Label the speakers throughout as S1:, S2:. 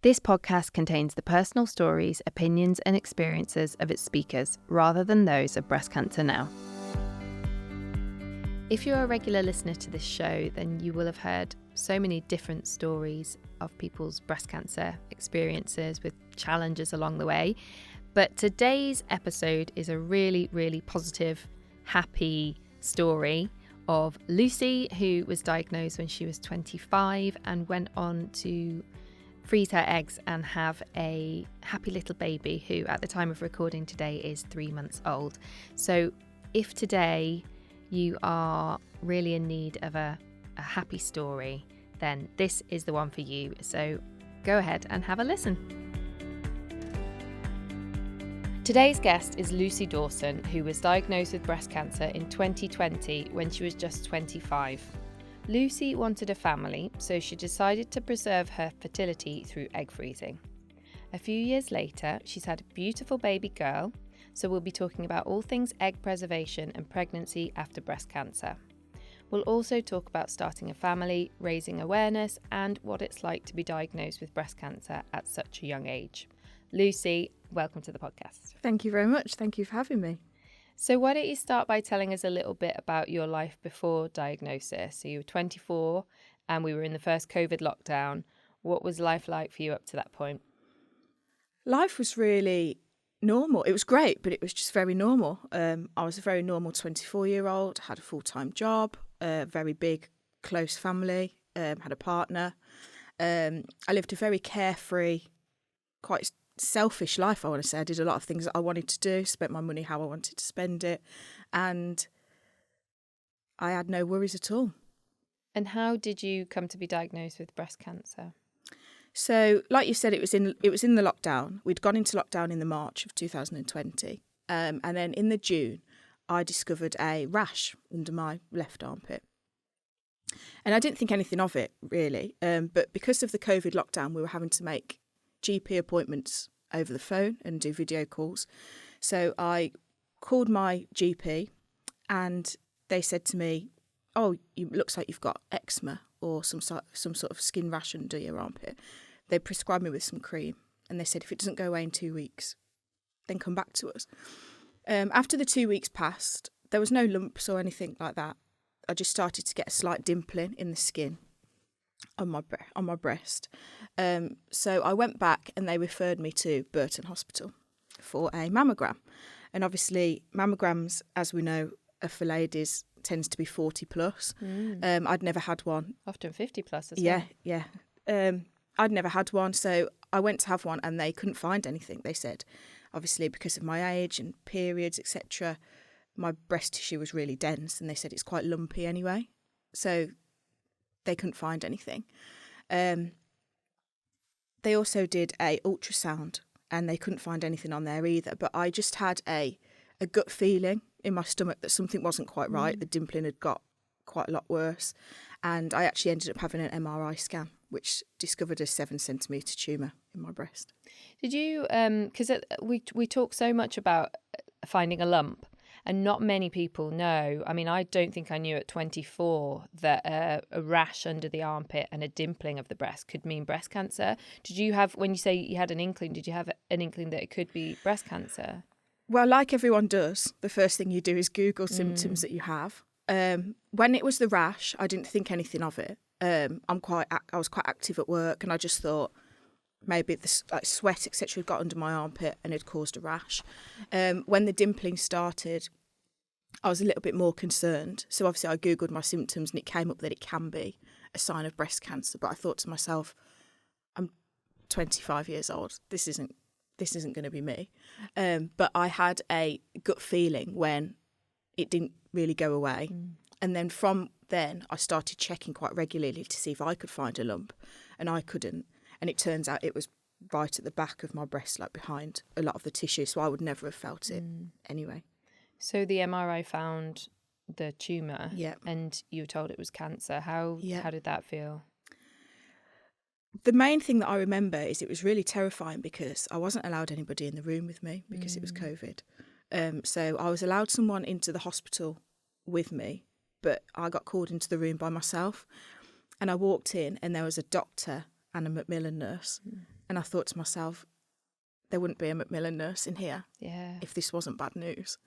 S1: This podcast contains the personal stories, opinions and experiences of its speakers rather than those of Breast Cancer Now. If you're a regular listener to this show, then you will have heard so many different stories of people's breast cancer experiences with challenges along the way. But today's episode is a really, really positive, happy story of Lucy, who was diagnosed when she was 25 and went on to freeze her eggs and have a happy little baby who at the time of recording today is 3 months old. So if today you are really in need of a happy story, then this is the one for you. So go ahead and have a listen. Today's guest is Lucy Dawson, who was diagnosed with breast cancer in 2020 when she was just 25. Lucy wanted a family, so she decided to preserve her fertility through egg freezing. A few years later, she's had a beautiful baby girl, so we'll be talking about all things egg preservation and pregnancy after breast cancer. We'll also talk about starting a family, raising awareness, and what it's like to be diagnosed with breast cancer at such a young age. Lucy, welcome to the podcast.
S2: Thank you very much. Thank you for having me.
S1: So why don't you start by telling us a little bit about your life before diagnosis? So you were 24 and we were in the first COVID lockdown. What was life like for you up to that point?
S2: Life was really normal. It was great, but it was just very normal. I was a very normal 24-year-old, had a full-time job, a very big, close family, had a partner. I lived a very carefree, quite selfish life, I want to say. I did a lot of things that I wanted to do, spent my money how I wanted to spend it, and I had no worries at all.
S1: And how did you come to be diagnosed with breast cancer?
S2: So, like you said, it was in the lockdown. We'd gone into lockdown in the March of 2020, and then in the June, I discovered a rash under my left armpit. And I didn't think anything of it, really, but because of the COVID lockdown, we were having to make GP appointments over the phone and do video calls. So I called my GP and they said to me, "Oh, it looks like you've got eczema or some sort of skin rash under your armpit." They prescribed me with some cream and they said, "If it doesn't go away in 2 weeks, then come back to us." After the 2 weeks passed, there was no lumps or anything like that. I just started to get a slight dimpling in the skin on my breast. So I went back and they referred me to Burton Hospital for a mammogram. And obviously mammograms, as we know, are for ladies, tends to be 40 plus. I'd never had one.
S1: Often 50 plus as well.
S2: Yeah. I'd never had one, so I went to have one and they couldn't find anything. They said, obviously because of my age and periods, etc., my breast tissue was really dense and they said it's quite lumpy anyway. So they couldn't find anything. They also did a ultrasound and they couldn't find anything on there either. But I just had a gut feeling in my stomach that something wasn't quite right. The dimpling had got quite a lot worse. And I actually ended up having an MRI scan, which discovered a 7 centimetre tumour in my breast.
S1: Did you, because we talk so much about finding a lump, and not many people know. I mean, I don't think I knew at 24 that a rash under the armpit and a dimpling of the breast could mean breast cancer. Did you have, when you say you had an inkling, did you have an inkling that it could be breast cancer?
S2: Well, like everyone does, the first thing you do is Google symptoms that you have. When it was the rash, I didn't think anything of it. I was quite active at work and I just thought maybe the sweat, etc., got under my armpit and it caused a rash. When the dimpling started, I was a little bit more concerned. So obviously I Googled my symptoms and it came up that it can be a sign of breast cancer. But I thought to myself, I'm 25 years old. This isn't going to be me. But I had a gut feeling when it didn't really go away. And then from then I started checking quite regularly to see if I could find a lump, and I couldn't. And it turns out it was right at the back of my breast, like behind a lot of the tissue, so I would never have felt it anyway.
S1: So the MRI found the tumour, and you were told it was cancer. How did that feel?
S2: The main thing that I remember is it was really terrifying because I wasn't allowed anybody in the room with me because it was COVID. So I was allowed someone into the hospital with me, but I got called into the room by myself. And I walked in and there was a doctor and a Macmillan nurse. And I thought to myself, there wouldn't be a Macmillan nurse in here if this wasn't bad news.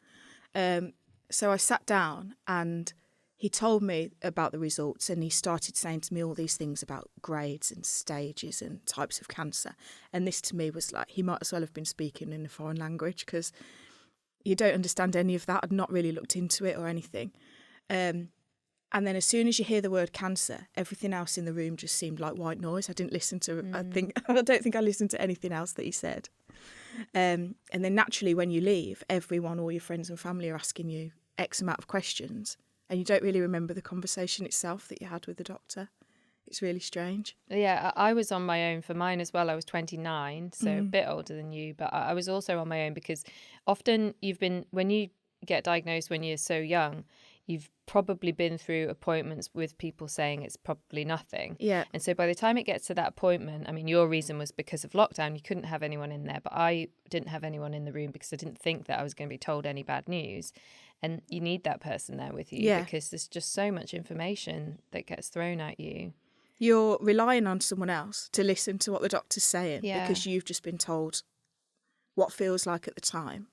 S2: So I sat down and he told me about the results, and he started saying to me all these things about grades and stages and types of cancer. And this to me was like, he might as well have been speaking in a foreign language, because you don't understand any of that. I'd not really looked into it or anything. And then as soon as you hear the word cancer, everything else in the room just seemed like white noise. I didn't listen to, I don't think I listened to anything else that he said. And then naturally when you leave, everyone, all your friends and family are asking you X amount of questions, and you don't really remember the conversation itself that you had with the doctor. It's really strange.
S1: Yeah, I was on my own for mine as well. I was 29, so a bit older than you, but I was also on my own because often when you get diagnosed when you're so young, you've probably been through appointments with people saying it's probably nothing.
S2: Yeah.
S1: And so by the time it gets to that appointment, I mean, your reason was because of lockdown. You couldn't have anyone in there, but I didn't have anyone in the room because I didn't think that I was going to be told any bad news. And you need that person there with you because there's just so much information that gets thrown at you.
S2: You're relying on someone else to listen to what the doctor's saying because you've just been told what feels like at the time.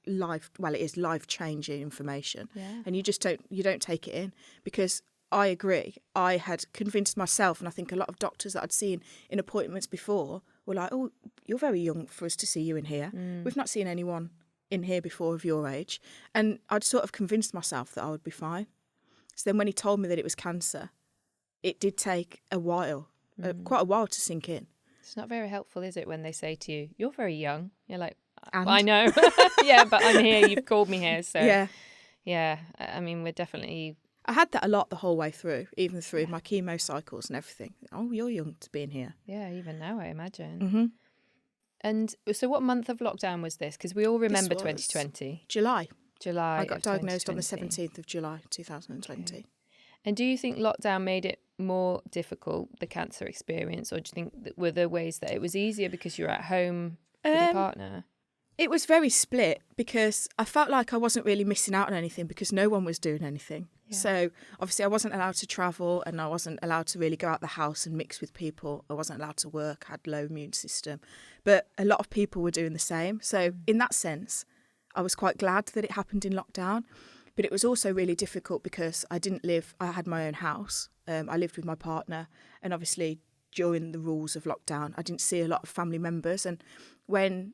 S2: It is life-changing information, and you don't take it in, because I agree. I had convinced myself, and I think a lot of doctors that I'd seen in appointments before were like, "Oh, you're very young for us to see you in here. We've not seen anyone in here before of your age," and I'd sort of convinced myself that I would be fine. So then when he told me that it was cancer, it did take a while, quite a while to sink in.
S1: It's not very helpful, is it, when they say to you, "You're very young." You're like,
S2: and?
S1: I know. Yeah, but I'm here. You've called me here. So, yeah. I mean, we're definitely...
S2: I had that a lot the whole way through, even through my chemo cycles and everything. Oh, you're young to be in here.
S1: Yeah, even now, I imagine. And so what month of lockdown was this? Because we all remember 2020.
S2: July.
S1: I
S2: got diagnosed on the 17th of July, 2020.
S1: Okay. And do you think lockdown made it more difficult, the cancer experience, or do you think that were there ways that it was easier because you're at home with your partner?
S2: It was very split, because I felt like I wasn't really missing out on anything because no one was doing anything. Yeah. So obviously I wasn't allowed to travel, and I wasn't allowed to really go out the house and mix with people. I wasn't allowed to work, I had low immune system. But a lot of people were doing the same. So in that sense, I was quite glad that it happened in lockdown. But it was also really difficult because I had my own house. I lived with my partner, and obviously during the rules of lockdown, I didn't see a lot of family members. And when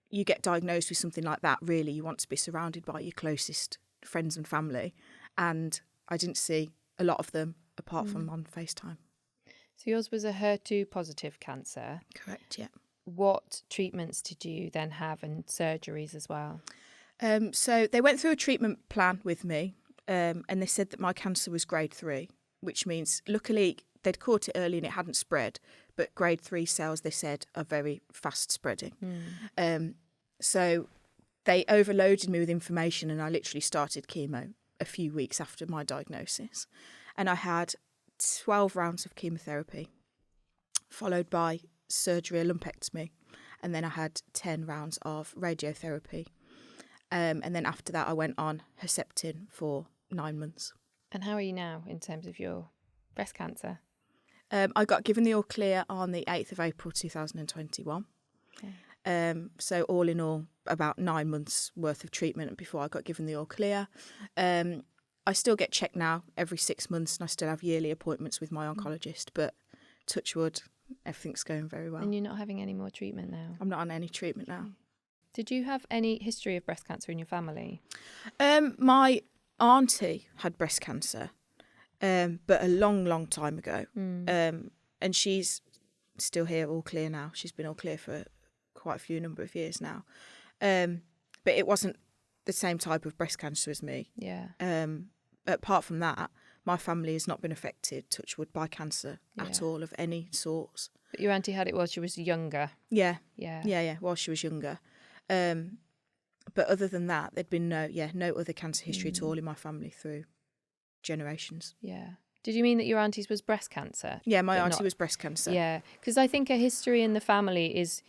S2: you get diagnosed with something like that, really, you want to be surrounded by your closest friends and family. And I didn't see a lot of them apart from on FaceTime.
S1: So yours was a HER2 positive cancer?
S2: Correct, yeah.
S1: What treatments did you then have, and surgeries as well?
S2: So they went through a treatment plan with me, and they said that my cancer was grade 3, which means luckily they'd caught it early and it hadn't spread, but grade 3 cells, they said, are very fast spreading. So they overloaded me with information, and I literally started chemo a few weeks after my diagnosis. And I had 12 rounds of chemotherapy, followed by surgery, a lumpectomy, and then I had 10 rounds of radiotherapy. And then after that, I went on Herceptin for 9 months.
S1: And how are you now in terms of your breast cancer?
S2: I got given the all clear on the 8th of April 2021. Okay. So all in all, about 9 months worth of treatment before I got given the all clear. I still get checked now every 6 months, and I still have yearly appointments with my oncologist. But touch wood, everything's going very well.
S1: And you're not having any more treatment now?
S2: I'm not on any treatment now.
S1: Did you have any history of breast cancer in your family?
S2: My auntie had breast cancer, but a long, long time ago. And she's still here, all clear now. She's been all clear for quite a few number of years now. But it wasn't the same type of breast cancer as me.
S1: Yeah.
S2: Apart from that, my family has not been affected, touch wood, by cancer at all of any sorts.
S1: But your auntie had it while she was younger?
S2: Yeah, while she was younger. But other than that, there'd been no other cancer history at all in my family through generations.
S1: Yeah. Did you mean that your auntie's was breast cancer?
S2: Yeah, my auntie was breast cancer.
S1: Yeah, because I think a history in the family is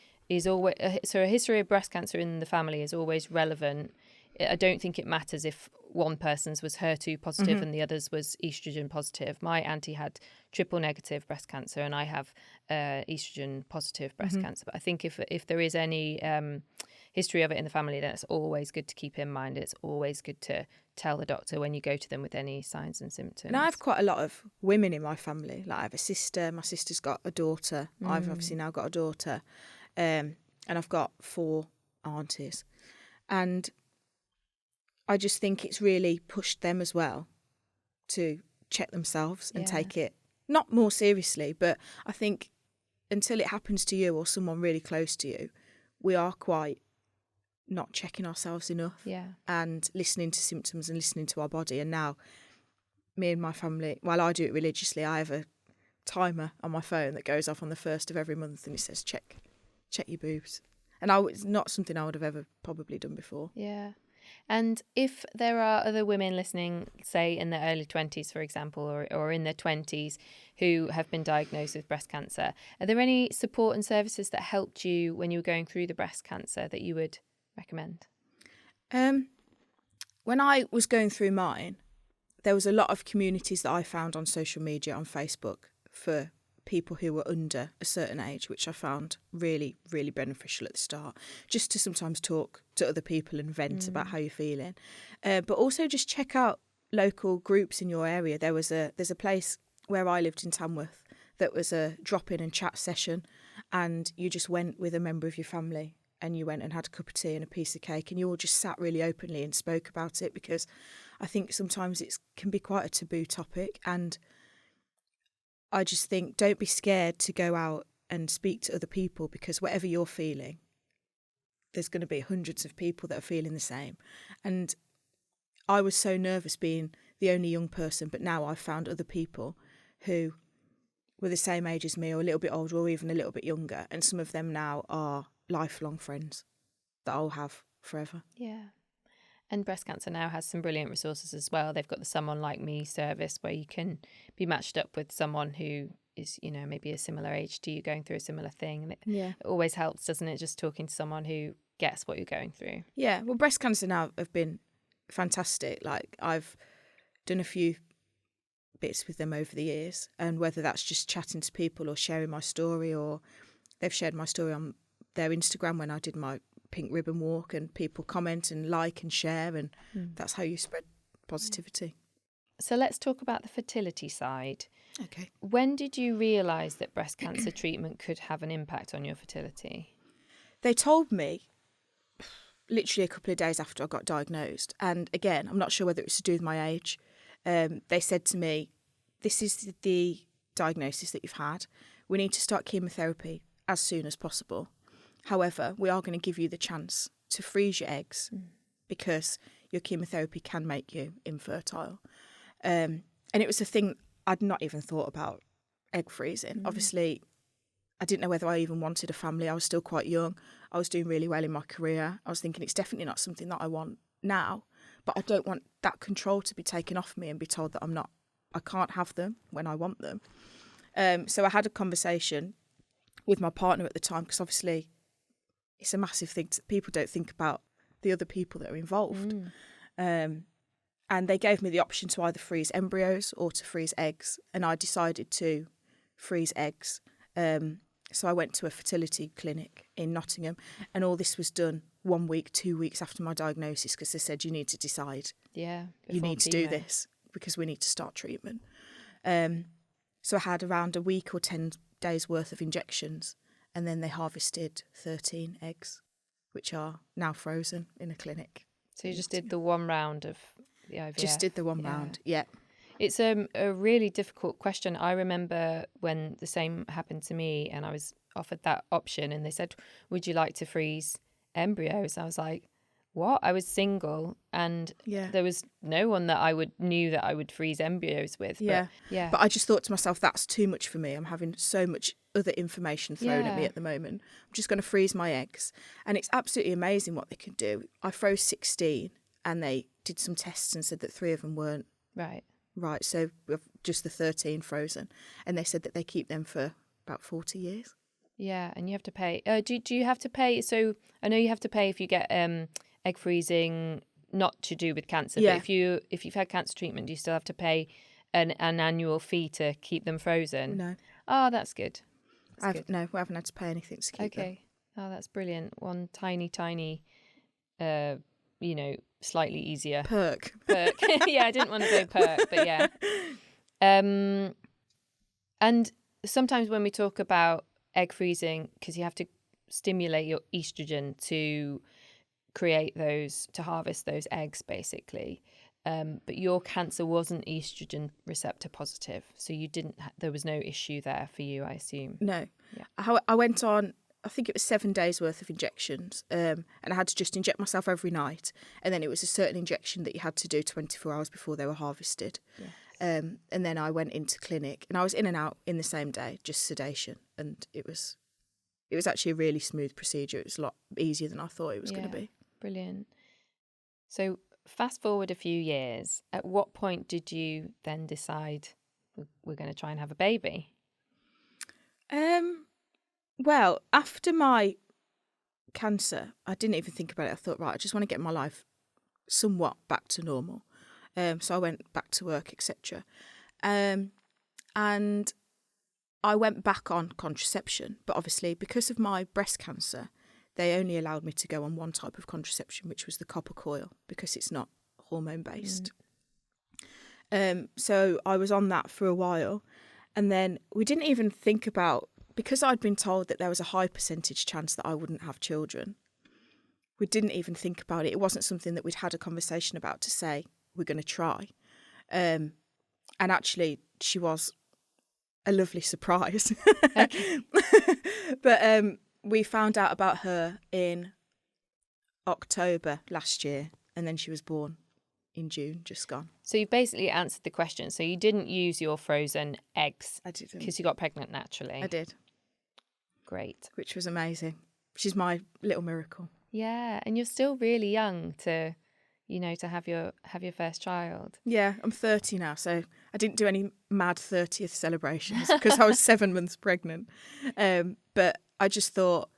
S1: always a history of breast cancer in the family is always relevant. I don't think it matters if one person's was HER2 positive and the other's was estrogen positive. My auntie had triple negative breast cancer and I have estrogen positive breast cancer. But I think if there is any history of it in the family, then it's always good to keep in mind. It's always good to tell the doctor when you go to them with any signs and symptoms.
S2: And I have quite a lot of women in my family. Like I have a sister, my sister's got a daughter. I've obviously now got a daughter. And I've got 4 aunties. And I just think it's really pushed them as well to check themselves and take it not more seriously, but I think until it happens to you or someone really close to you, we are quite not checking ourselves enough and listening to symptoms and listening to our body. And now me and my family, while I do it religiously, I have a timer on my phone that goes off on the 1st of every month and it says check your boobs. And it's not something I would have ever probably done before.
S1: Yeah. And if there are other women listening, say in their early 20s, for example, or in their 20s who have been diagnosed with breast cancer, are there any support and services that helped you when you were going through the breast cancer that you would recommend?
S2: When I was going through mine, there was a lot of communities that I found on social media, on Facebook, for people who were under a certain age, which I found really, really beneficial at the start, just to sometimes talk to other people and vent about how you're feeling. But also just check out local groups in your area. There's a place where I lived in Tamworth that was a drop-in and chat session, and you just went with a member of your family and you went and had a cup of tea and a piece of cake and you all just sat really openly and spoke about it, because I think sometimes it can be quite a taboo topic. And I just think don't be scared to go out and speak to other people, because whatever you're feeling, there's going to be hundreds of people that are feeling the same. And I was so nervous being the only young person, but now I've found other people who were the same age as me or a little bit older or even a little bit younger. And some of them now are lifelong friends that I'll have forever.
S1: Yeah. And breast cancer now has some brilliant resources as well. They've got the Someone Like Me service where you can be matched up with someone who is, maybe a similar age to you, going through a similar thing. And it always helps, doesn't it? Just talking to someone who gets what you're going through. Yeah.
S2: Well, breast cancer now have been fantastic. Like I've done a few bits with them over the years, and whether that's just chatting to people or sharing my story, or they've shared my story on their Instagram when I did my pink ribbon walk, and people comment and like and share, and that's how you spread positivity.
S1: So let's talk about the fertility side.
S2: Okay.
S1: When did you realise that breast cancer treatment could have an impact on your fertility?
S2: They told me literally a couple of days after I got diagnosed, and again, I'm not sure whether it was to do with my age. They said to me, this is the diagnosis that you've had. We need to start chemotherapy as soon as possible. However, we are going to give you the chance to freeze your eggs because your chemotherapy can make you infertile. And it was a thing I'd not even thought about, egg freezing. Obviously, I didn't know whether I even wanted a family. I was still quite young. I was doing really well in my career. I was thinking it's definitely not something that I want now, but I don't want that control to be taken off me and be told that I can't have them when I want them. So I had a conversation with my partner at the time, because obviously it's a massive thing. People don't think about the other people that are involved. And they gave me the option to either freeze embryos or to freeze eggs. And I decided to freeze eggs. So I went to a fertility clinic in Nottingham, and all this was done 1 week, 2 weeks after my diagnosis, because they said, you need to decide.
S1: Yeah.
S2: You need to do this because we need to start treatment. So I had around a week or 10 days worth of injections, and then they harvested 13 eggs, which are now frozen in a clinic.
S1: So you just did the one round of the IVF?
S2: Just did the one round, yeah.
S1: It's a really difficult question. I remember when the same happened to me and I was offered that option and they said, would you like to freeze embryos? I was like, what? I was single and there was no one that knew that I would freeze embryos with. But,
S2: But I just thought to myself, that's too much for me. I'm having so much other information thrown at me at the moment. I'm just going to freeze my eggs. And it's absolutely amazing what they can do. I froze 16 and they did some tests and said that 3 of them weren't. Right, so just the 13 frozen. And they said that they keep them for about 40 years.
S1: Yeah, and you have to pay. Do you have to pay? So I know you have to pay if you get egg freezing not to do with cancer,
S2: Yeah.
S1: but if you've had cancer treatment, do you still have to pay an annual fee to keep them frozen?
S2: No.
S1: Oh, that's good.
S2: No, we haven't had to pay anything to keep them.
S1: Okay. Oh, that's brilliant. One tiny, slightly easier
S2: Perk.
S1: Yeah, I didn't want to go perk, but yeah. And sometimes when we talk about egg freezing, because you have to stimulate your estrogen to harvest those eggs, basically. But your cancer wasn't estrogen receptor positive, so there was no issue there for you, I assume.
S2: No.
S1: Yeah.
S2: I went on, I think it was 7 days worth of injections, and I had to just inject myself every night, and then it was a certain injection that you had to do 24 hours before they were harvested.
S1: Yes.
S2: And then I went into clinic, and I was in and out in the same day, just sedation, and it was actually a really smooth procedure. It was a lot easier than I thought it was going to be.
S1: Brilliant. So fast forward a few years, at what point did you then decide we're going to try and have a baby?
S2: Well, after my cancer, I didn't even think about it. I thought, right, I just want to get my life somewhat back to normal. So I went back to work, etc. And I went back on contraception, but obviously because of my breast cancer, they only allowed me to go on one type of contraception, which was the copper coil, because it's not hormone based. So I was on that for a while, and then we didn't even think about, because I'd been told that there was a high percentage chance that I wouldn't have children. We didn't even think about it. It wasn't something that we'd had a conversation about to say we're going to try. And actually, she was a lovely surprise.
S1: Okay.
S2: But we found out about her in October last year, and then she was born in June, just gone.
S1: So you basically answered the question. So you didn't use your frozen eggs.
S2: I didn't.
S1: Because you got pregnant naturally.
S2: I did.
S1: Great.
S2: Which was amazing. She's my little miracle.
S1: Yeah, and you're still really young to have your first child.
S2: Yeah, I'm 30 now, so I didn't do any mad 30th celebrations because I was 7 months pregnant. But I just thought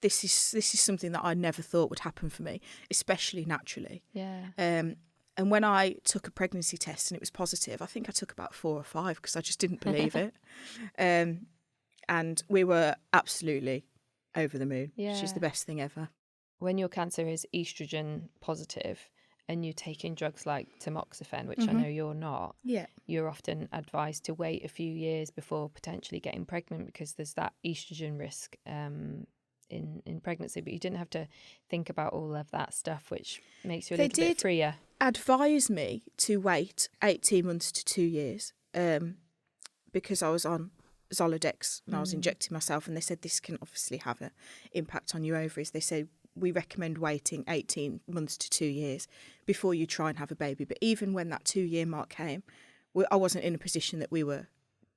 S2: this is something that I never thought would happen for me, especially naturally.
S1: Yeah.
S2: And when I took a pregnancy test and it was positive, I think I took about 4 or 5 because I just didn't believe it. And we were absolutely over the moon.
S1: Yeah.
S2: She's the best thing ever.
S1: When your cancer is estrogen positive and you're taking drugs like tamoxifen, which I know you're not, you're often advised to wait a few years before potentially getting pregnant because there's that estrogen risk in pregnancy. But you didn't have to think about all of that stuff, which makes you a little bit freer.
S2: Advise me to wait 18 months to 2 years because I was on Zoladex and I was injecting myself, and they said this can obviously have an impact on your ovaries. They said we recommend waiting 18 months to 2 years before you try and have a baby. But even when that 2-year mark came, I wasn't in a position that we were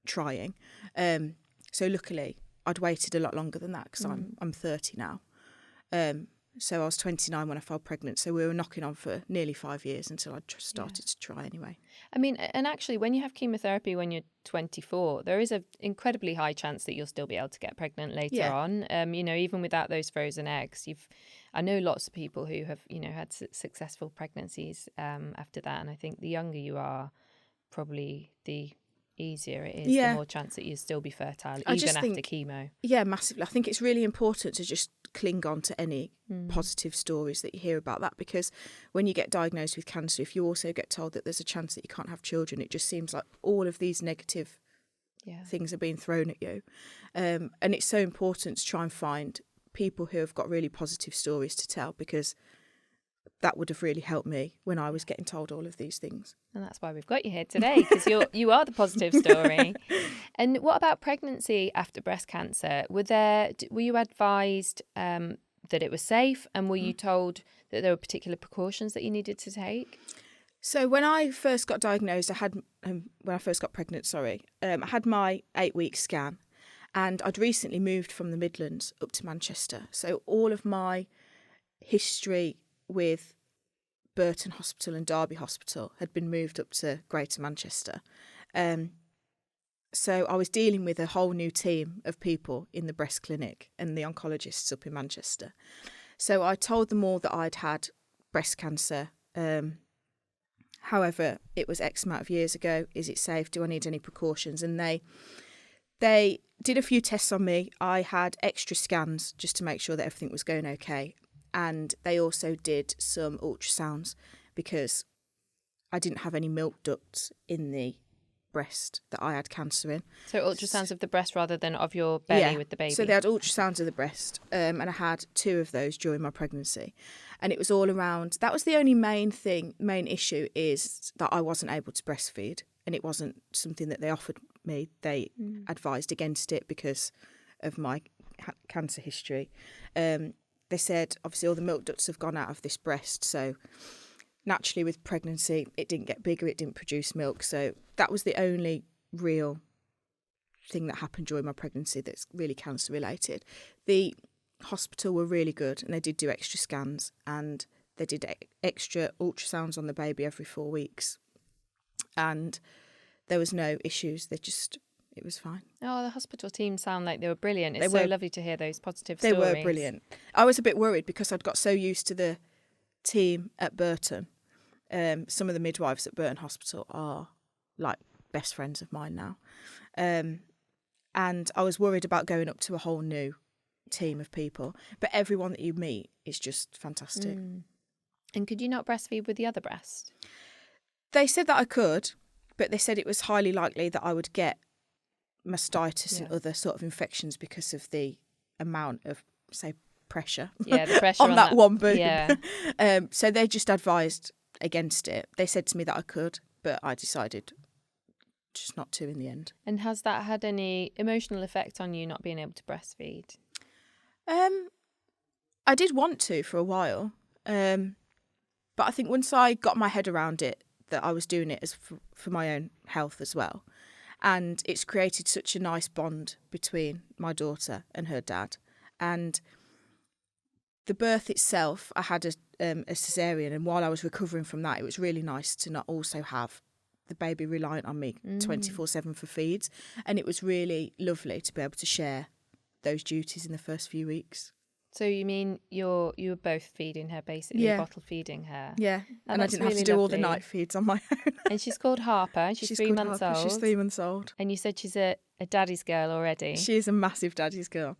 S2: trying. So luckily, I'd waited a lot longer than that because I'm 30 now. So I was 29 when I fell pregnant. So we were knocking on for nearly 5 years until I started to try anyway.
S1: I mean, and actually, when you have chemotherapy when you're 24, there is an incredibly high chance that you'll still be able to get pregnant later on. Even without those frozen eggs, I know lots of people who have, had successful pregnancies after that. And I think the younger you are, probably the easier it is, the more chance that you'll still be fertile, even after chemo. Yeah,
S2: massively. I think it's really important to just cling on to any positive stories that you hear about that, because when you get diagnosed with cancer, if you also get told that there's a chance that you can't have children, it just seems like all of these negative things are being thrown at you. And it's so important to try and find people who have got really positive stories to tell, because that would have really helped me when I was getting told all of these things.
S1: And that's why we've got you here today, because you are the positive story. And what about pregnancy after breast cancer? Were you advised that it was safe, and were you told that there were particular precautions that you needed to take?
S2: So when I first got diagnosed, I had my 8-week scan, and I'd recently moved from the Midlands up to Manchester. So all of my history with Burton Hospital and Derby Hospital had been moved up to Greater Manchester. So I was dealing with a whole new team of people in the breast clinic and the oncologists up in Manchester. So I told them all that I'd had breast cancer. However, it was X amount of years ago. Is it safe? Do I need any precautions? And they did a few tests on me. I had extra scans just to make sure that everything was going okay. And they also did some ultrasounds because I didn't have any milk ducts in the breast that I had cancer in.
S1: So ultrasounds of the breast rather than of your belly with the baby?
S2: So they had ultrasounds of the breast, and I had 2 of those during my pregnancy. And it was all around, that was the only main issue, is that I wasn't able to breastfeed, and it wasn't something that they offered me. They advised against it because of my cancer history. They said, obviously, all the milk ducts have gone out of this breast, so naturally with pregnancy, it didn't get bigger, it didn't produce milk. So that was the only real thing that happened during my pregnancy that's really cancer related. The hospital were really good, and they did do extra scans, and they did extra ultrasounds on the baby every 4 weeks. And there was no issues. It was fine.
S1: Oh, the hospital team sound like they were brilliant. It's so lovely to hear those positive
S2: stories.
S1: They
S2: were brilliant. I was a bit worried because I'd got so used to the team at Burton. Some of the midwives at Burton Hospital are like best friends of mine now. And I was worried about going up to a whole new team of people. But everyone that you meet is just fantastic.
S1: And could you not breastfeed with the other breast?
S2: They said that I could, but they said it was highly likely that I would get mastitis and other sort of infections because of the amount of, say, pressure,
S1: the pressure
S2: on that one boob.
S1: Yeah.
S2: So they just advised against it. They said to me that I could, but I decided just not to in the end.
S1: And has that had any emotional effect on you not being able to breastfeed?
S2: I did want to for a while, but I think once I got my head around it, that I was doing it as for my own health as well. And it's created such a nice bond between my daughter and her dad. And the birth itself, I had a cesarean, and while I was recovering from that, it was really nice to not also have the baby reliant on me 24/7 for feeds. And it was really lovely to be able to share those duties in the first few weeks.
S1: So you mean you were both feeding her, basically, bottle feeding her?
S2: Yeah, and I didn't have to do all the night feeds on my own.
S1: And she's called Harper. She's 3 months old.
S2: She's 3 months old.
S1: And you said she's a daddy's girl already.
S2: She is a massive daddy's girl.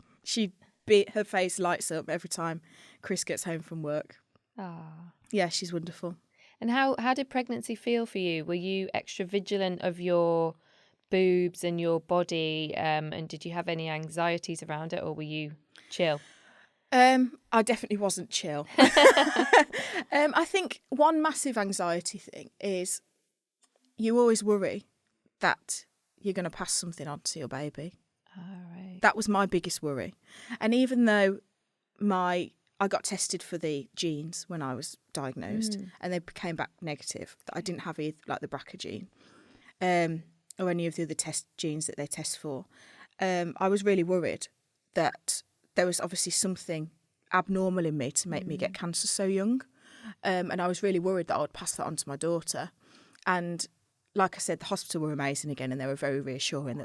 S2: Her face lights up every time Chris gets home from work.
S1: Ah.
S2: Yeah, she's wonderful.
S1: And how did pregnancy feel for you? Were you extra vigilant of your boobs and your body? And did you have any anxieties around it, or were you chill?
S2: I definitely wasn't chill. I think one massive anxiety thing is you always worry that you're going to pass something on to your baby.
S1: All right.
S2: That was my biggest worry. And even though I got tested for the genes when I was diagnosed, and they came back negative, that I didn't have either, like the BRCA gene, or any of the other genes that they test for, I was really worried that there was obviously something abnormal in me to make me get cancer so young. And I was really worried that I would pass that on to my daughter. And like I said, the hospital were amazing again, and they were very reassuring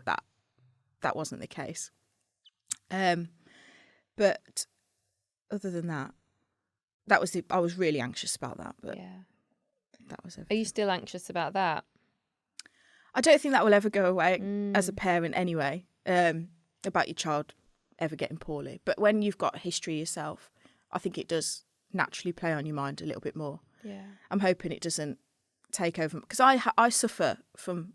S2: that wasn't the case. But other than that, I was really anxious about that. But that was everything.
S1: Are you still anxious about that?
S2: I don't think that will ever go away as a parent anyway, about your child ever getting poorly. But when you've got a history yourself, I think it does naturally play on your mind a little bit more.
S1: Yeah.
S2: I'm hoping it doesn't take over, because I suffer from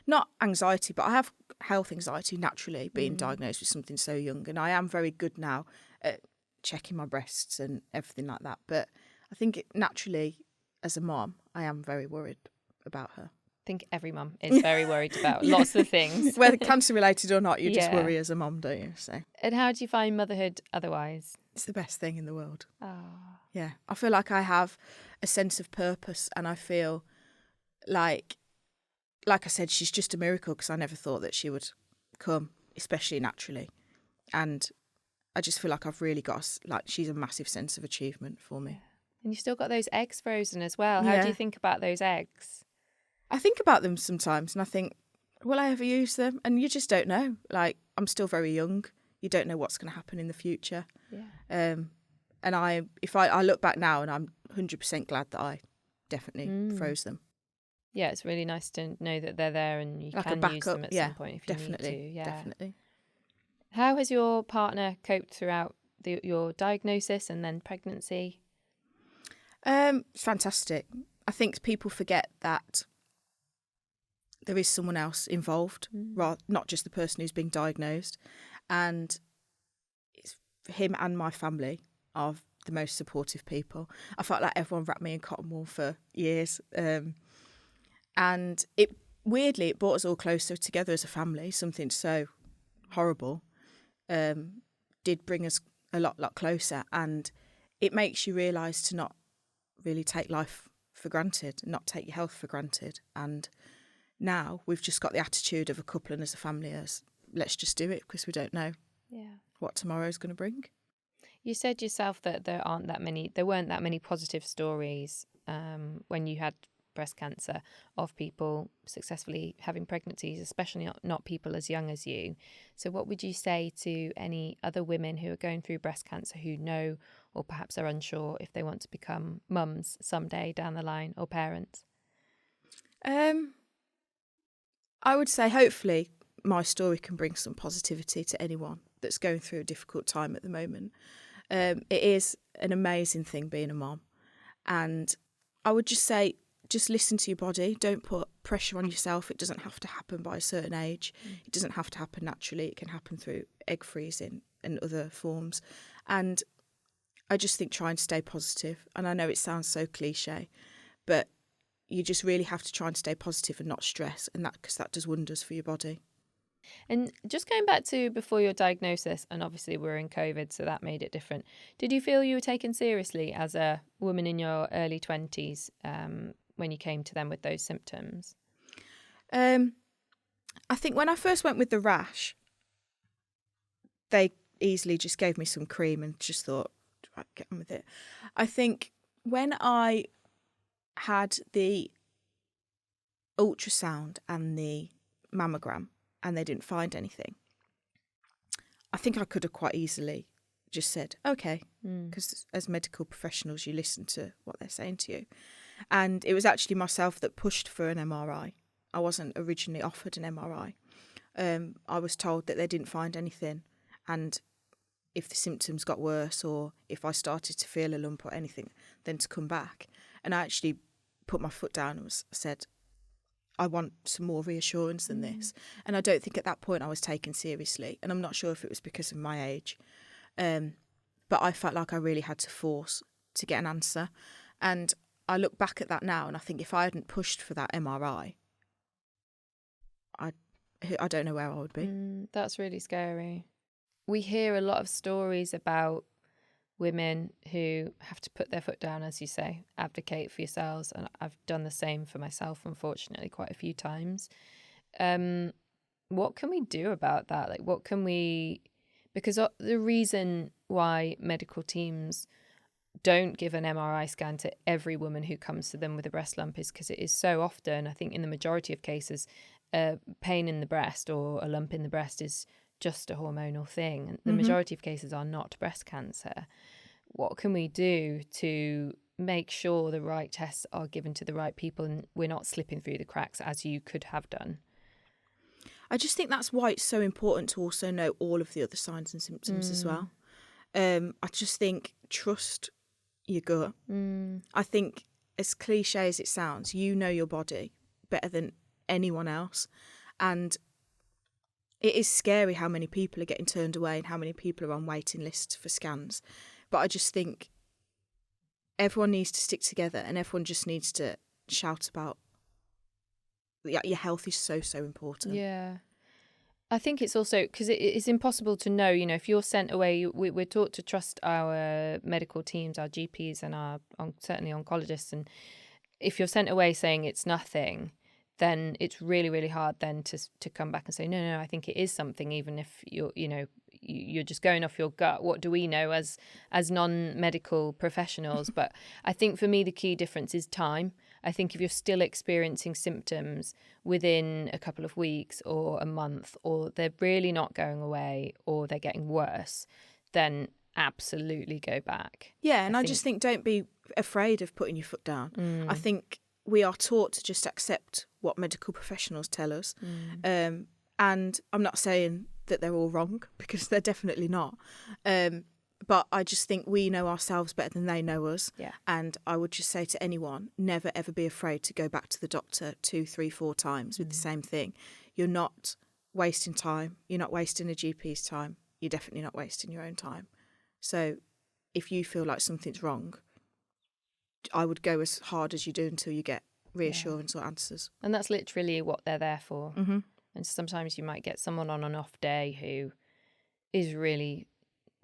S2: not anxiety, but I have health anxiety naturally, being diagnosed with something so young, and I am very good now at checking my breasts and everything like that. But I think naturally, as a mom, I am very worried about her.
S1: I think every mum is very worried about lots of things.
S2: Whether cancer related or not, you just worry as a mom, don't you? So.
S1: And how do you find motherhood otherwise?
S2: It's the best thing in the world.
S1: Oh.
S2: Yeah. I feel like I have a sense of purpose, and I feel like I said, she's just a miracle, because I never thought that she would come, especially naturally. And I just feel like I've really got, she's a massive sense of achievement for me.
S1: And you still got those eggs frozen as well. How do you think about those eggs? I
S2: think about them sometimes, and I think, will I ever use them? And you just don't know. I'm still very young. You don't know what's going to happen in the future.
S1: Yeah.
S2: And if I look back now, and I'm 100% glad that I definitely froze them.
S1: Yeah, it's really nice to know that they're there and you
S2: Like a
S1: can use
S2: backup,
S1: them at
S2: yeah,
S1: some point if
S2: definitely,
S1: you need to. Yeah,
S2: definitely.
S1: How has your partner coped throughout your diagnosis and then pregnancy?
S2: It's fantastic. I think people forget that there is someone else involved, not just the person who's being diagnosed. And it's him and my family are the most supportive people. I felt like everyone wrapped me in cotton wool for years. And it weirdly, it brought us all closer together as a family. Something so horrible did bring us a lot closer. And it makes you realise to not really take life for granted, not take your health for granted. And now we've just got the attitude of a couple and as a family as let's just do it because we don't know what tomorrow's going to bring.
S1: You said yourself that there weren't that many positive stories when you had breast cancer of people successfully having pregnancies, especially not people as young as you. So what would you say to any other women who are going through breast cancer who know or perhaps are unsure if they want to become mums someday down the line or parents?
S2: I would say hopefully my story can bring some positivity to anyone that's going through a difficult time at the moment. It is an amazing thing being a mom. And I would just say, just listen to your body. Don't put pressure on yourself. It doesn't have to happen by a certain age. It doesn't have to happen naturally. It can happen through egg freezing and other forms. And I just think try and stay positive. And I know it sounds so cliche, but you just really have to try and stay positive and not stress, and because that does wonders for your body.
S1: And just going back to before your diagnosis, and obviously we're in COVID, so that made it different. Did you feel you were taken seriously as a woman in your early 20s when you came to them with those symptoms?
S2: I think when I first went with the rash, they easily just gave me some cream and just thought, right, get on with it. I think when I had the ultrasound and the mammogram and they didn't find anything, I think I could have quite easily just said, okay, because as medical professionals, you listen to what they're saying to you. And it was actually myself that pushed for an MRI. I wasn't originally offered an MRI. I was told that they didn't find anything. And if the symptoms got worse or if I started to feel a lump or anything, then to come back. And I actually put my foot down and said, I want some more reassurance than this. And I don't think at that point I was taken seriously. And I'm not sure if it was because of my age. But I felt like I really had to force to get an answer. And I look back at that now and I think if I hadn't pushed for that MRI, I don't know where I would be.
S1: That's really scary. We hear a lot of stories about women who have to put their foot down, as you say, advocate for yourselves. And I've done the same for myself, unfortunately, quite a few times. What can we do about that? Like, what can we... Because the reason why medical teams don't give an MRI scan to every woman who comes to them with a breast lump is because it is so often, I think in the majority of cases, pain in the breast or a lump in the breast is just a hormonal thing. And the majority of cases are not breast cancer. What can we do to make sure the right tests are given to the right people and we're not slipping through the cracks as you could have done?
S2: I just think that's why it's so important to also know all of the other signs and symptoms as well. I just think trust your gut. I think as cliche as it sounds, you know your body better than anyone else. And it is scary how many people are getting turned away and how many people are on waiting lists for scans. But I just think everyone needs to stick together and everyone just needs to shout about your health is so, so important. Yeah.
S1: I think it's also because it's impossible to know, if you're sent away, we're taught to trust our medical teams, our GPs and our certainly oncologists. And if you're sent away saying it's nothing, then it's really, really hard then to come back and say, no, I think it is something, even if you're just going off your gut. What do we know as non-medical professionals? But I think for me, the key difference is time. I think if you're still experiencing symptoms within a couple of weeks or a month, or they're really not going away or they're getting worse, then absolutely go back.
S2: Yeah, and I just think don't be afraid of putting your foot down. I think we are taught to just accept what medical professionals tell us. And I'm not saying that they're all wrong, because they're definitely not. But I just think we know ourselves better than they know us.
S1: Yeah.
S2: And I would just say to anyone, never ever be afraid to go back to the doctor 2, 3, 4 times with the same thing. You're not wasting time. You're not wasting a GP's time. You're definitely not wasting your own time. So if you feel like something's wrong, I would go as hard as you do until you get reassurance or answers.
S1: And that's literally what they're there for.
S2: Mm-hmm.
S1: And sometimes you might get someone on an off day who is really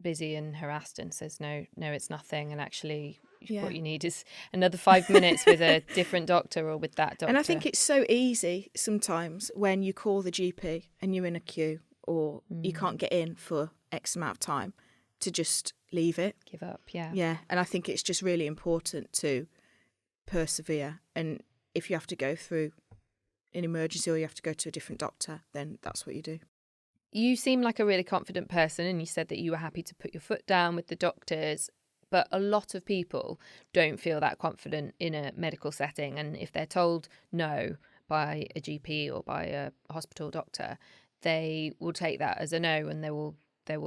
S1: busy and harassed and says, no, it's nothing. And actually what you need is another 5 minutes with a different doctor or with that doctor.
S2: And I think it's so easy sometimes when you call the GP and you're in a queue or you can't get in for X amount of time to just leave it.
S1: Give up, yeah.
S2: Yeah, and I think it's just really important to persevere. And if you have to go through an emergency or you have to go to a different doctor, then that's what you do.
S1: You seem like a really confident person, and you said that you were happy to put your foot down with the doctors, but a lot of people don't feel that confident in a medical setting, and if they're told no by a GP or by a hospital doctor, they will take that as a no and they will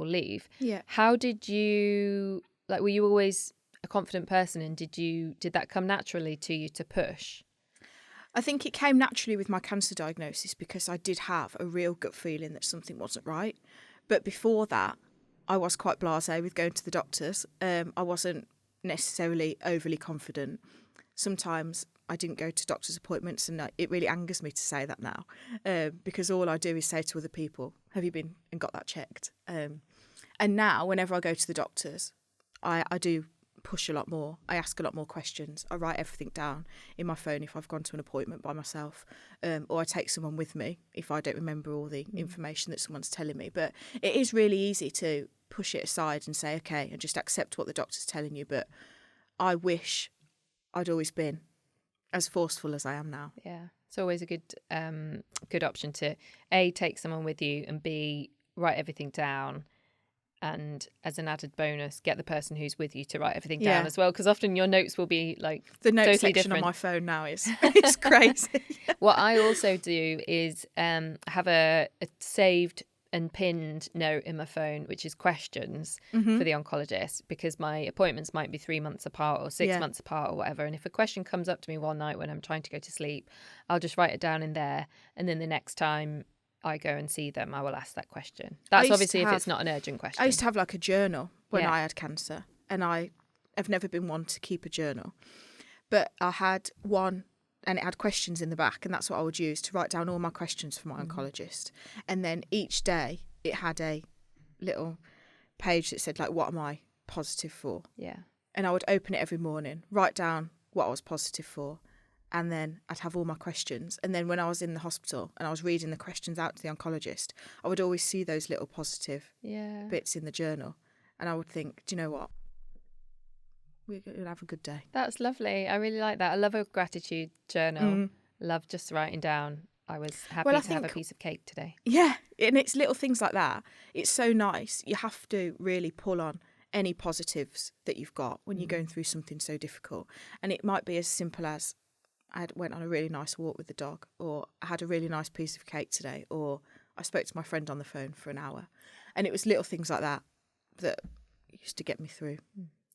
S1: leave.
S2: Yeah.
S1: How did you, like, were you always a confident person, and did that come naturally to you to push?
S2: I think it came naturally with my cancer diagnosis because I did have a real gut feeling that something wasn't right. But before that, I was quite blasé with going to the doctors. I wasn't necessarily overly confident. Sometimes I didn't go to doctor's appointments, and it really angers me to say that now, because all I do is say to other people, have you been and got that checked? And now, whenever I go to the doctors, I do push a lot more. I ask a lot more questions. I write everything down in my phone if I've gone to an appointment by myself, or I take someone with me if I don't remember all the information that someone's telling me. But it is really easy to push it aside and say, okay, and just accept what the doctor's telling you. But I wish I'd always been as forceful as I am now.
S1: Yeah, it's always a good option to A, take someone with you, and B, write everything down. And as an added bonus, get the person who's with you to write everything down as well, because often your notes will be like
S2: the note
S1: totally
S2: section
S1: different.
S2: on my phone now is it's crazy.
S1: What I also do is have a saved and pinned note in my phone, which is questions for the oncologist, because my appointments might be 3 months apart or 6 months apart or whatever. And if a question comes up to me one night when I'm trying to go to sleep, I'll just write it down in there. And then the next time I go and see them, I will ask that question. That's obviously if it's not an urgent question.
S2: I used to have like a journal when I had cancer, and I have never been one to keep a journal. But I had one, and it had questions in the back, and that's what I would use to write down all my questions for my oncologist. And then each day it had a little page that said, like, what am I positive for?
S1: Yeah.
S2: And I would open it every morning, write down what I was positive for, and then I'd have all my questions. And then when I was in the hospital and I was reading the questions out to the oncologist, I would always see those little positive bits in the journal. And I would think, do you know what? We're going to have a good day.
S1: That's lovely. I really like that. I love a gratitude journal. Love just writing down, I was happy to have a piece of cake today.
S2: Yeah, and it's little things like that. It's so nice. You have to really pull on any positives that you've got when you're going through something so difficult. And it might be as simple as, I went on a really nice walk with the dog, or I had a really nice piece of cake today, or I spoke to my friend on the phone for an hour. And it was little things like that that used to get me through.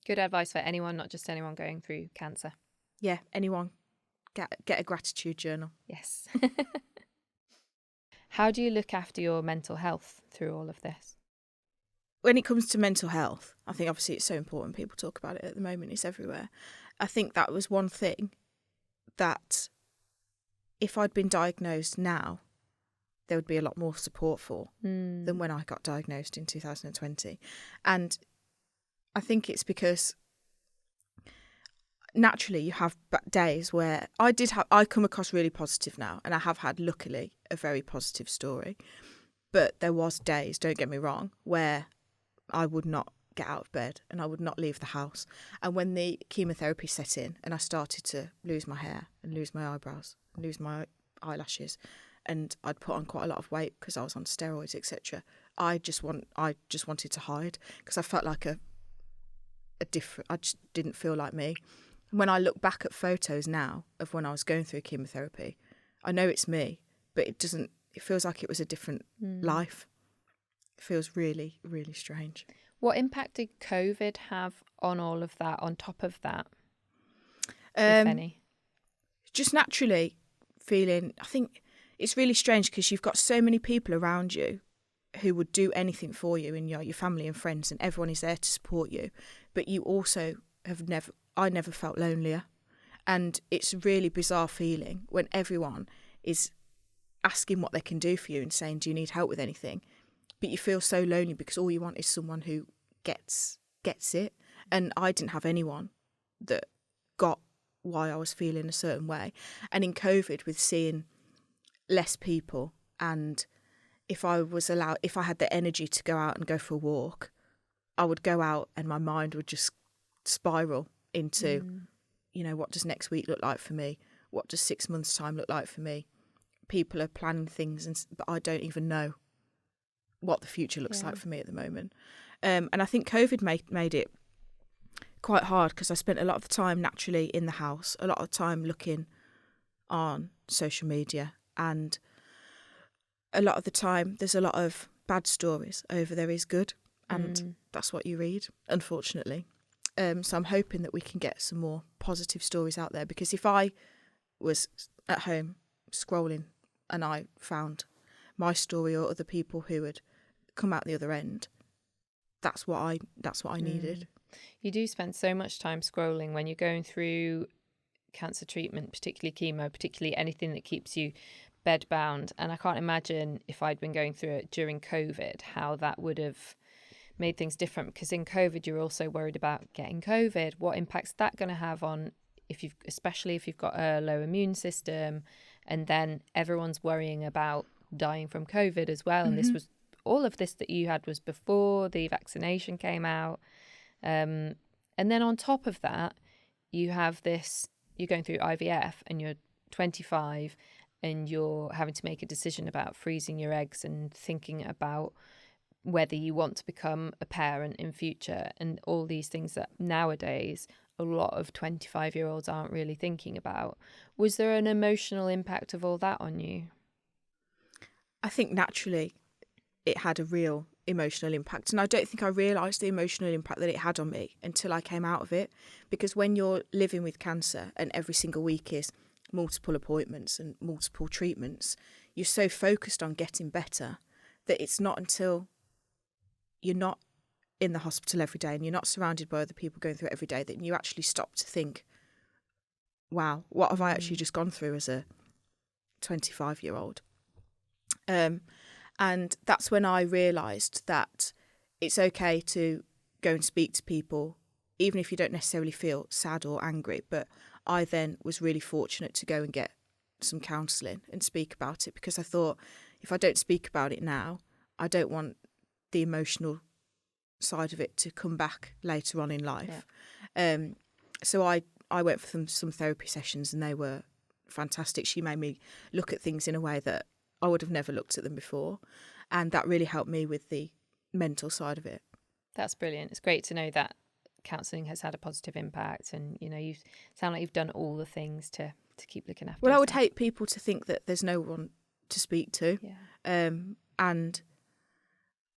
S1: Good advice for anyone, not just anyone going through cancer.
S2: Yeah, anyone, get a gratitude journal.
S1: Yes. How do you look after your mental health through all of this?
S2: When it comes to mental health, I think obviously it's so important. People talk about it at the moment. It's everywhere. I think that was one thing that if I'd been diagnosed now, there would be a lot more support for than when I got diagnosed in 2020. And I think it's because naturally you have days where I come across really positive now, and I have had, luckily, a very positive story. But there was days, don't get me wrong, where I would not get out of bed and I would not leave the house. And when the chemotherapy set in and I started to lose my hair and lose my eyebrows and lose my eyelashes, and I'd put on quite a lot of weight because I was on steroids, etc., I just wanted to hide, because I felt like a I just didn't feel like me. When I look back at photos now of when I was going through chemotherapy, I know it's me, but it feels like it was a different life. It feels really, really strange.
S1: What impact did COVID have on all of that, on top of that, if any?
S2: Just naturally feeling, I think it's really strange because you've got so many people around you who would do anything for you, and your family and friends, and everyone is there to support you. But you also I never felt lonelier. And it's a really bizarre feeling when everyone is asking what they can do for you and saying, do you need help with anything? But you feel so lonely because all you want is someone who gets it. And I didn't have anyone that got why I was feeling a certain way. And in COVID, with seeing less people, and if I had the energy to go out and go for a walk, I would go out and my mind would just spiral into, what does next week look like for me? What does 6 months' time look like for me? People are planning things, but I don't even know what the future looks like for me at the moment. And I think COVID made it quite hard because I spent a lot of the time naturally in the house, a lot of time looking on social media, and a lot of the time there's a lot of bad stories over there is good, and that's what you read, unfortunately. So I'm hoping that we can get some more positive stories out there, because if I was at home scrolling and I found my story or other people who had come out the other end, that's what I needed.
S1: You do spend so much time scrolling when you're going through cancer treatment, particularly chemo, particularly anything that keeps you bedbound. And I can't imagine if I'd been going through it during COVID, how that would have made things different, because in COVID you're also worried about getting COVID. What impact's that going to have on especially if you've got a low immune system, and then everyone's worrying about dying from COVID as well. And this was all of this that you had was before the vaccination came out. And then on top of that, you have this, you're going through IVF and you're 25 and you're having to make a decision about freezing your eggs and thinking about whether you want to become a parent in future, and all these things that nowadays a lot of 25-year-olds aren't really thinking about. Was there an emotional impact of all that on you?
S2: I think naturally it had a real emotional impact, and I don't think I realised the emotional impact that it had on me until I came out of it, because when you're living with cancer and every single week is multiple appointments and multiple treatments, you're so focused on getting better that it's not until you're not in the hospital every day and you're not surrounded by other people going through it every day that you actually stop to think, wow, what have I actually just gone through as a 25-year-old? And that's when I realised that it's okay to go and speak to people, even if you don't necessarily feel sad or angry. But I then was really fortunate to go and get some counselling and speak about it, because I thought, if I don't speak about it now, I don't want the emotional side of it to come back later on in life. Yeah. So I went for some therapy sessions, and they were fantastic. She made me look at things in a way that I would have never looked at them before, and that really helped me with the mental side of it.
S1: That's brilliant. It's great to know that counselling has had a positive impact, and you sound like you've done all the things to keep looking after yourself.
S2: I would hate people to think that there's no one to speak to.
S1: Yeah.
S2: And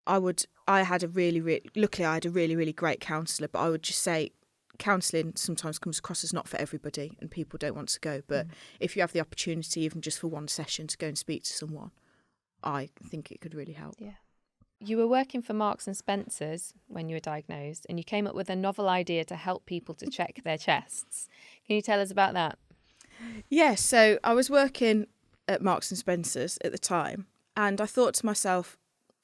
S2: luckily I had a really, really great counsellor, but I would just say counselling sometimes comes across as not for everybody, and people don't want to go. But if you have the opportunity, even just for one session, to go and speak to someone, I think it could really help.
S1: Yeah. You were working for Marks and Spencer's when you were diagnosed, and you came up with a novel idea to help people to check their chests. Can you tell us about that?
S2: Yeah, so I was working at Marks and Spencer's at the time, and I thought to myself,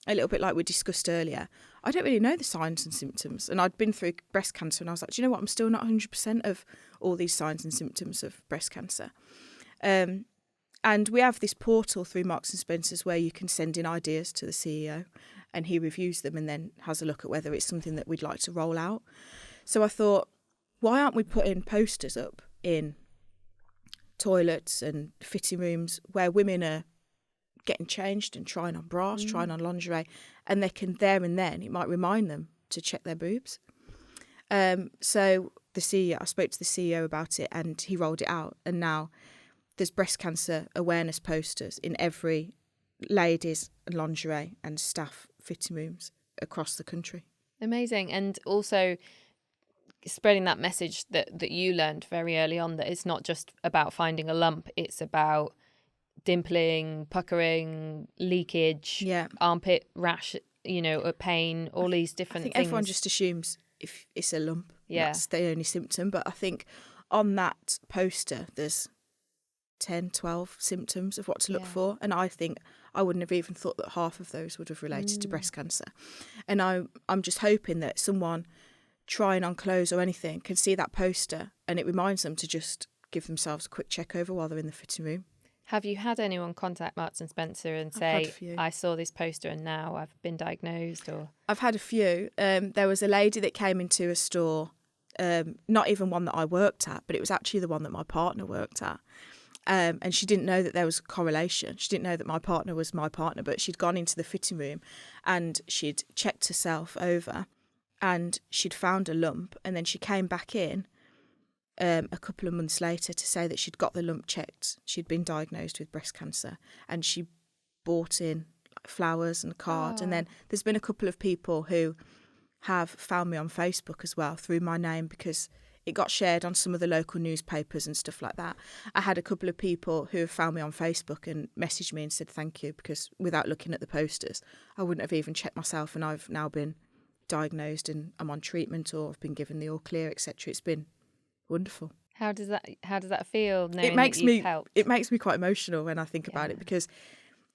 S2: a little bit like we discussed earlier, I don't really know the signs and symptoms. And I'd been through breast cancer, and I was like, do you know what? I'm still not 100% of all these signs and symptoms of breast cancer. And we have this portal through Marks and Spencer's where you can send in ideas to the CEO, and he reviews them and then has a look at whether it's something that we'd like to roll out. So I thought, why aren't we putting posters up in toilets and fitting rooms where women are getting changed and trying on bras, trying on lingerie, and they can there and then, it might remind them to check their boobs. So the CEO, I spoke to the CEO about it, and he rolled it out. And now there's breast cancer awareness posters in every ladies' lingerie and staff fitting rooms across the country.
S1: Amazing. And also spreading that message that you learned very early on, that it's not just about finding a lump, it's about dimpling, puckering, leakage, armpit rash, pain, all these different things.
S2: Everyone just assumes if it's a lump, that's the only symptom. But I think on that poster, there's 10, 12 symptoms of what to look for. And I think I wouldn't have even thought that half of those would have related to breast cancer. And I'm just hoping that someone trying on clothes or anything can see that poster and it reminds them to just give themselves a quick check over while they're in the fitting room.
S1: Have you had anyone contact Marks and Spencer and say, I saw this poster and now I've been diagnosed? Or
S2: I've had a few. There was a lady that came into a store, not even one that I worked at, but it was actually the one that my partner worked at. And she didn't know that there was a correlation. She didn't know that my partner was my partner, but she'd gone into the fitting room and she'd checked herself over and she'd found a lump, and then she came back in a couple of months later to say that she'd got the lump checked. She'd been diagnosed with breast cancer, and she bought in flowers and a card. And then there's been a couple of people who have found me on Facebook as well through my name, because it got shared on some of the local newspapers and stuff like that. I had a couple of people who have found me on Facebook and messaged me and said thank you, because without looking at the posters, I wouldn't have even checked myself, and I've now been diagnosed and I'm on treatment, or I've been given the all clear, etc. It's been wonderful.
S1: How does that feel, knowing
S2: it makes
S1: that you've helped?
S2: It makes me quite emotional when I think about it, because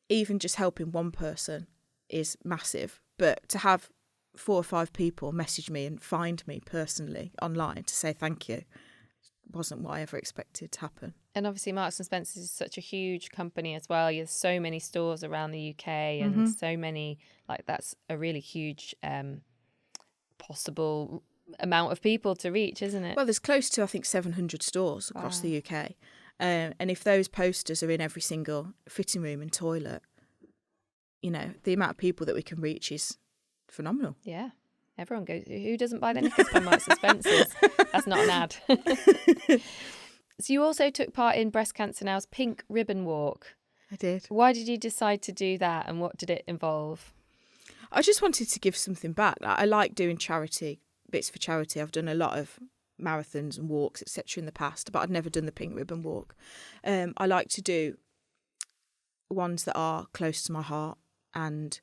S2: even just helping one person is massive, but to have 4 or 5 people message me and find me personally online to say thank you wasn't what I ever expected to happen.
S1: And obviously Marks and Spencer is such a huge company as well. There's so many stores around the UK and so many, that's a really huge possible amount of people to reach, isn't it?
S2: Well, there's close to, I think, 700 stores across the UK. And if those posters are in every single fitting room and toilet, the amount of people that we can reach is phenomenal.
S1: Yeah. Everyone goes. Who doesn't buy their knickers from Marks and Spencer's? That's not an ad. So you also took part in Breast Cancer Now's Pink Ribbon Walk.
S2: I did.
S1: Why did you decide to do that, and what did it involve?
S2: I just wanted to give something back. I like doing bits for charity. I've done a lot of marathons and walks, etc. in the past, but I'd never done the Pink Ribbon Walk. I like to do ones that are close to my heart, and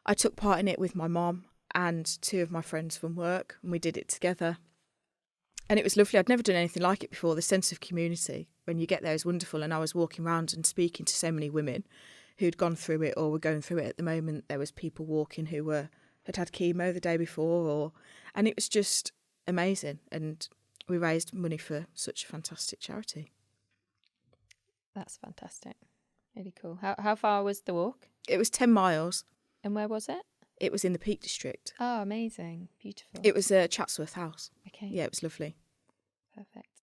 S2: I took part in it with my mum and 2 of my friends from work, and we did it together. And it was lovely. I'd never done anything like it before. The sense of community when you get there is wonderful. And I was walking around and speaking to so many women who'd gone through it or were going through it at the moment. There was people walking who had had chemo the day before, and it was just amazing. And we raised money for such a fantastic charity.
S1: That's fantastic. Really cool. How far was the walk?
S2: It was 10 miles.
S1: And where was it?
S2: It was in the Peak District.
S1: Oh, amazing. Beautiful.
S2: It was Chatsworth House.
S1: Okay.
S2: Yeah, it was lovely.
S1: Perfect.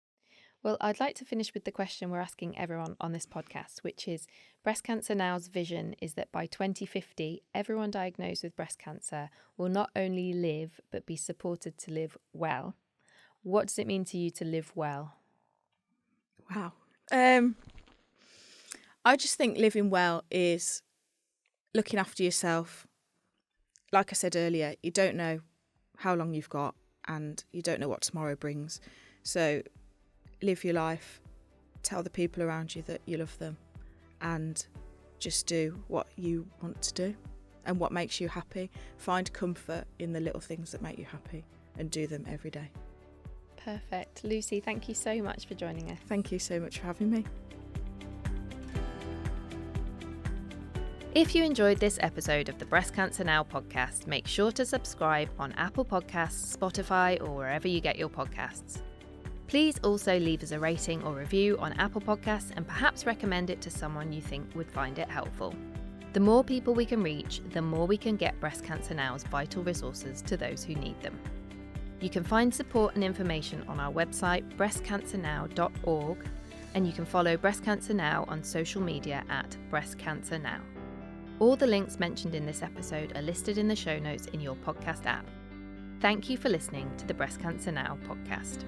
S1: Well, I'd like to finish with the question we're asking everyone on this podcast, which is, Breast Cancer Now's vision is that by 2050, everyone diagnosed with breast cancer will not only live, but be supported to live well. What does it mean to you to live well?
S2: Wow. I just think living well is looking after yourself. Like I said earlier, you don't know how long you've got and you don't know what tomorrow brings. So live your life, tell the people around you that you love them, and just do what you want to do and what makes you happy. Find comfort in the little things that make you happy and do them every day.
S1: Perfect. Lucy, thank you so much for joining us.
S2: Thank you so much for having me.
S1: If you enjoyed this episode of the Breast Cancer Now podcast, make sure to subscribe on Apple Podcasts, Spotify, or wherever you get your podcasts. Please also leave us a rating or review on Apple Podcasts and perhaps recommend it to someone you think would find it helpful. The more people we can reach, the more we can get Breast Cancer Now's vital resources to those who need them. You can find support and information on our website, breastcancernow.org, and you can follow Breast Cancer Now on social media at Breast Cancer Now. All the links mentioned in this episode are listed in the show notes in your podcast app. Thank you for listening to the Breast Cancer Now podcast.